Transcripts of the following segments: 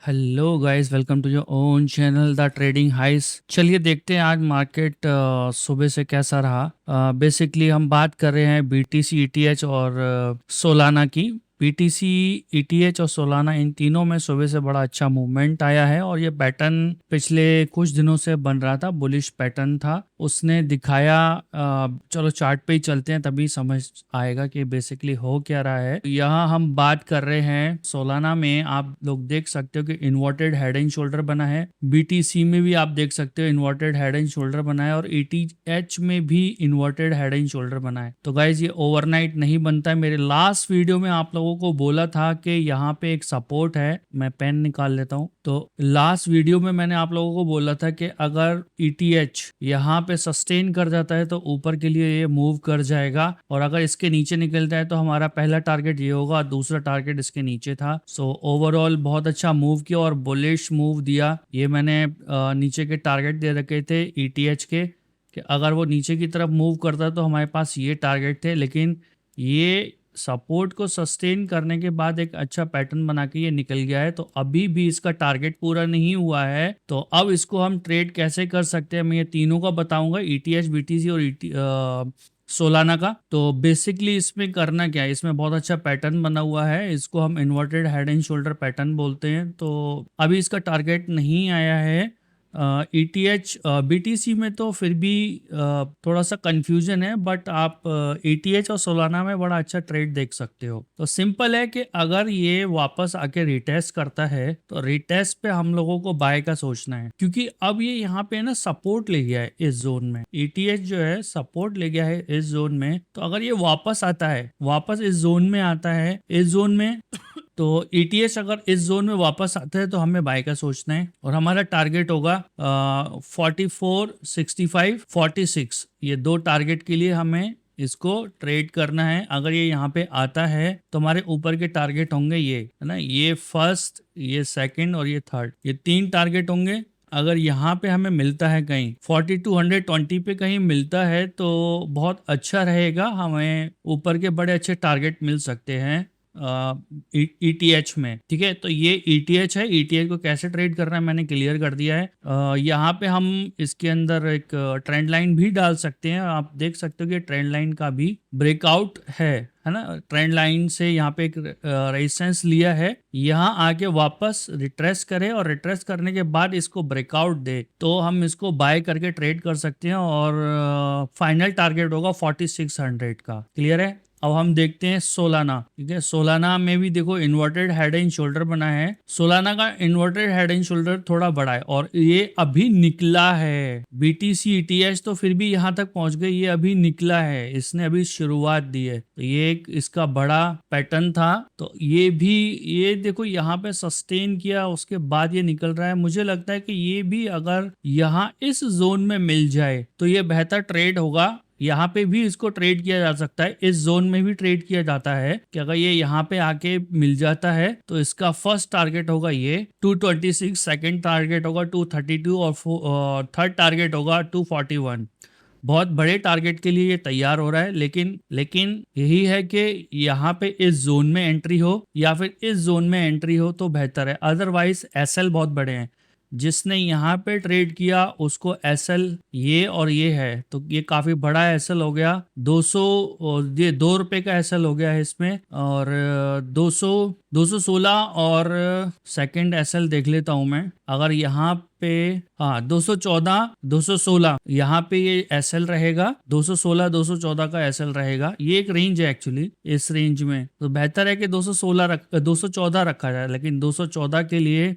Hello guys, welcome to your own channel the trading highs. चलिए देखते हैं आज मार्केट सुबह से कैसा रहा। बेसिकली हम बात कर रहे हैं बीटीसी ईटीएच और सोलाना की। बीटीसी ईटीएच और सोलाना इन तीनों में सुबह से बड़ा अच्छा मूवमेंट आया है और ये पैटर्न पिछले कुछ दिनों से बन रहा था, बुलिश पैटर्न था। उसने दिखाया। चलो चार्ट पे ही चलते हैं, तभी समझ आएगा कि बेसिकली हो क्या रहा है। यहाँ हम बात कर रहे हैं सोलाना में, आप लोग देख सकते हो कि इन्वर्टेड हेड एंड शोल्डर बना है। बीटीसी में भी आप देख सकते हो इन्वर्टेड हेड एंड शोल्डर बना है और ईटीएच में भी इन्वर्टेड हेड एंड शोल्डर बना है। तो गाइज ये ओवरनाइट नहीं बनता है। मेरे लास्ट वीडियो में आप लोगों को बोला था कि यहाँ पे एक सपोर्ट है। मैं पेन निकाल लेता हूँ। तो लास्ट वीडियो में मैंने आप लोगों को बोला था कि अगर ईटीएच यहाँ पे सस्टेन कर जाता है तो ऊपर के लिए ये मूव कर जाएगा, और अगर इसके नीचे निकलता है तो हमारा पहला टारगेट ये होगा, दूसरा टारगेट इसके नीचे था। सो ओवरऑल बहुत अच्छा मूव किया और बुलिश मूव दिया। ये मैंने नीचे के टारगेट दे रखे थे ईटीएच के, कि अगर वो नीचे की तरफ मूव करता तो हमारे पास ये टारगेट थे, लेकिन ये सपोर्ट को सस्टेन करने के बाद एक अच्छा पैटर्न बना के ये निकल गया है। तो अभी भी इसका टारगेट पूरा नहीं हुआ है, तो अब इसको हम ट्रेड कैसे कर सकते हैं मैं ये तीनों का बताऊंगा, ईटीएच, बीटीसी और सोलाना का। तो बेसिकली इसमें करना क्या है, इसमें बहुत अच्छा पैटर्न बना हुआ है, इसको हम inverted head and shoulder pattern बोलते हैं। तो अभी इसका टारगेट नहीं आया है। ईटीएच बीटीसी में तो फिर भी थोड़ा सा कंफ्यूजन है, बट आप ईटीएच और सोलाना में बड़ा अच्छा ट्रेड देख सकते हो। तो सिंपल है कि अगर ये वापस आके रिटेस्ट करता है तो रिटेस्ट पे हम लोगों को बाय का सोचना है, क्योंकि अब ये यहाँ पे ना सपोर्ट ले गया है इस जोन में। ईटीएच जो है सपोर्ट ले गया है इस जोन में, तो अगर ये वापस आता है, वापस इस जोन में आता है, इस जोन में तो ईटीएच अगर इस जोन में वापस आता है तो हमें बाय का सोचना है, और हमारा टारगेट होगा 44, 65, 46। ये दो टारगेट के लिए हमें इसको ट्रेड करना है। अगर ये यहाँ पे आता है तो हमारे ऊपर के टारगेट होंगे ये, है ना, ये फर्स्ट, ये सेकंड और ये थर्ड, ये तीन टारगेट होंगे। अगर यहाँ पे हमें मिलता है कहीं 4220 पे कहीं मिलता है तो बहुत अच्छा रहेगा, हमें ऊपर के बड़े अच्छे टारगेट मिल सकते हैं ईटीएच में। ठीक है, तो ये ईटीएच है। ईटीएच को कैसे ट्रेड करना है मैंने क्लियर कर दिया है। यहाँ पे हम इसके अंदर एक ट्रेंड लाइन भी डाल सकते हैं। आप देख सकते हो कि ट्रेंड लाइन का भी ब्रेकआउट है ना। ट्रेंड लाइन से यहाँ पे एक रेजिस्टेंस लिया है, यहाँ आके वापस रिट्रेस करे और रिट्रेस करने के बाद इसको ब्रेकआउट दे तो हम इसको बाय करके ट्रेड कर सकते हैं, और फाइनल टारगेट होगा 4600 का। क्लियर है। अब हम देखते हैं सोलाना। ठीक है, सोलाना में भी देखो इन्वर्टेड हेड एंड शोल्डर बना है। सोलाना का इन्वर्टेड हेड एंड शोल्डर थोड़ा बड़ा है और ये अभी निकला है। बीटीसी ईटीएच तो फिर भी यहाँ तक पहुंच गए, ये अभी निकला है, इसने अभी शुरुआत दी है। तो ये एक इसका बड़ा पैटर्न था। तो ये भी, ये देखो यहाँ पे सस्टेन किया, उसके बाद ये निकल रहा है। मुझे लगता है कि ये भी अगर यहाँ इस जोन में मिल जाए तो ये बेहतर ट्रेड होगा। यहाँ पे भी इसको ट्रेड किया जा सकता है, इस जोन में भी ट्रेड किया जाता है कि अगर ये यहाँ पे आके मिल जाता है तो इसका फर्स्ट टारगेट होगा ये 226, सेकंड टारगेट होगा 232 और थर्ड टारगेट होगा 241। बहुत बड़े टारगेट के लिए ये तैयार हो रहा है, लेकिन लेकिन यही है कि यहाँ पे इस जोन में एंट्री हो या फिर इस जोन में एंट्री हो तो बेहतर है। अदरवाइज एसएल बहुत बड़े हैं, जिसने यहाँ पे ट्रेड किया उसको एसएल ये और ये है, तो ये काफी बड़ा एसएल हो गया। 200, ये 2 रुपए का एसएल हो गया है इसमें, और 200, 216 और सेकंड एसएल देख लेता हूं मैं। अगर यहाँ पे, हाँ, 214, 216 यहाँ पे ये एसएल रहेगा, 216, 214 का एसएल रहेगा। ये एक रेंज है एक्चुअली, इस रेंज में तो बेहतर है कि 214 रखा जाए, लेकिन 214 के लिए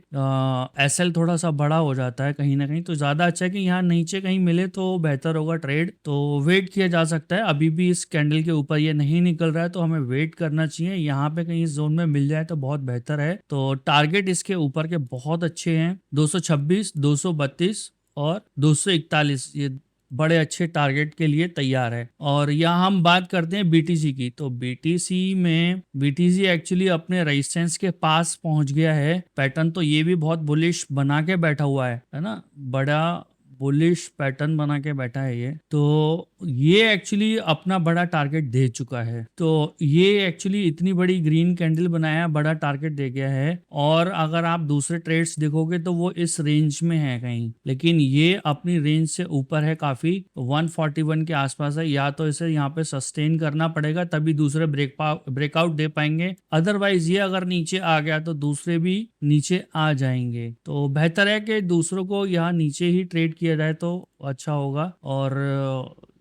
एसएल थोड़ा सा बड़ा हो जाता है कहीं ना कहीं, तो ज्यादा अच्छा है कि यहाँ नीचे कहीं मिले तो बेहतर होगा ट्रेड। तो वेट किया जा सकता है, अभी भी इस कैंडल के ऊपर ये नहीं निकल रहा है तो हमें वेट करना चाहिए। यहाँ पे कहीं इस जोन में मिल जाए तो बहुत बेहतर है। तो टारगेट इसके ऊपर के बहुत अच्छे हैं, 226, 232 और 241, ये बड़े अच्छे टारगेट के लिए तैयार है। और यहाँ हम बात करते हैं बीटीसी की, तो बीटीसी में, बीटीसी एक्चुअली अपने रेजिस्टेंस के पास पहुंच गया है। पैटर्न तो ये भी बहुत बुलिश बना के बैठा हुआ है ना, बड़ा बुलिश पैटर्न बना के बैठा है ये, तो ये एक्चुअली अपना बड़ा टारगेट दे चुका है। तो ये एक्चुअली इतनी बड़ी ग्रीन कैंडल बनाया, बड़ा टारगेट दे गया है। और अगर आप दूसरे ट्रेड्स देखोगे तो वो इस रेंज में है कहीं, लेकिन ये अपनी रेंज से ऊपर है काफी, 141 के आसपास है। या तो इसे यहाँ पे सस्टेन करना पड़ेगा तभी दूसरे ब्रेकआउट दे पाएंगे, अदरवाइज ये अगर नीचे आ गया तो दूसरे भी नीचे आ जाएंगे। तो बेहतर है कि दूसरों को यहाँ नीचे ही ट्रेड किया जाए तो अच्छा होगा। और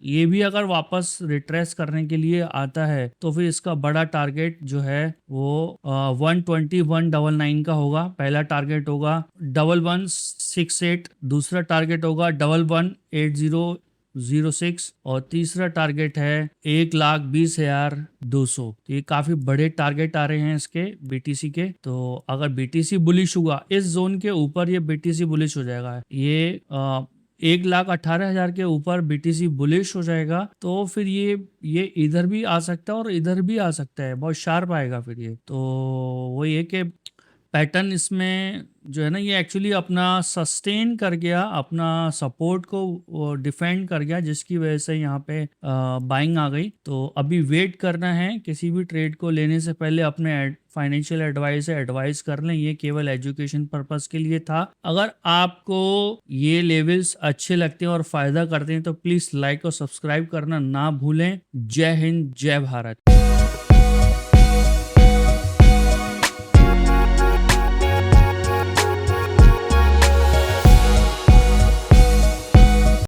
ये भी अगर वापस रिट्रेस करने के लिए आता है तो फिर इसका बड़ा टारगेट जो है वो 12199 का होगा। पहला टारगेट होगा 1168, दूसरा टारगेट होगा 118006 और तीसरा टारगेट है 1,20,200। तो ये काफी बड़े टारगेट आ रहे हैं इसके बीटीसी के। तो अगर बीटीसी बुलिश हुआ इस जोन के ऊपर, ये बीटीसी बुलिश हो जाएगा। ये 1,18,000 के ऊपर बीटीसी बुलिश हो जाएगा तो फिर ये इधर भी आ सकता है और इधर भी आ सकता है, बहुत शार्प आएगा फिर ये। तो वो ये कि पैटर्न इसमें जो है ना, ये एक्चुअली अपना सस्टेन कर गया, अपना सपोर्ट को डिफेंड कर गया, जिसकी वजह से यहाँ पे बाइंग आ गई। तो अभी वेट करना है, किसी भी ट्रेड को लेने से पहले अपने फाइनेंशियल एडवाइस से एडवाइस कर लें। ये केवल एजुकेशन पर्पस के लिए था। अगर आपको ये लेवल्स अच्छे लगते हैं और फायदा करते हैं तो प्लीज लाइक और सब्सक्राइब करना ना भूलें। जय हिंद, जय भारत।